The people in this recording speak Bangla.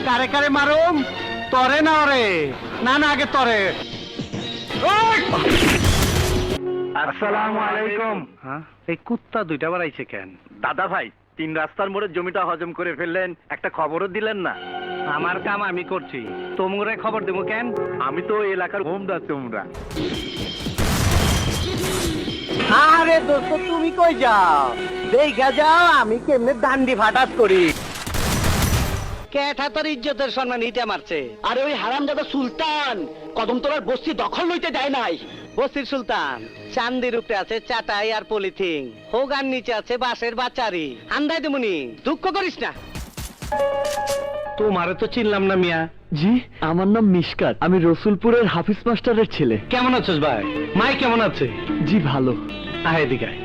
কারে কারে মারুম তরে না ওরে না না আগে তরে আসসালামু আলাইকুম। হ্যাঁ এই কুত্তা দুইটা বাড়াইছে কেন? দাদা ভাই, 3 রাস্তার মোড়ে জমিটা হজম করে ফেললেন, একটা খবরও দিলেন না। আমার কাম আমি করছি, তোমরে খবর দেবো কেন? আমি তো এলাকার হোমদা তোমরা। আরে দোস্ত তুমি কই যাও? দেখা যাও আমি কেমনে দান্ডি ফাটাত করি। ক্যাঠা তোর ইজ্জতের সম্মান ইটা মারছে। আরে ওই হারামজাদা সুলতান কদমতলার বস্তি দখল লইতে দেয় নাই। বস্তির সুলতান চান্দির উপরে আছে চাটাই আর পলিথিন, হোগার নিচে আছে বাঁশের বাচারি। আন্দাই দেমুনি, দুঃখ করিস না। তোমারে তো চিনলাম না মিয়া। জি, আমার নাম মিশকাত, আমি রসুলপুরের হাফিজ মাস্টারের ছেলে। কেমন আছিস ভাই? মাই কেমন আছে? জি ভালো। আয় এদিকে আয়।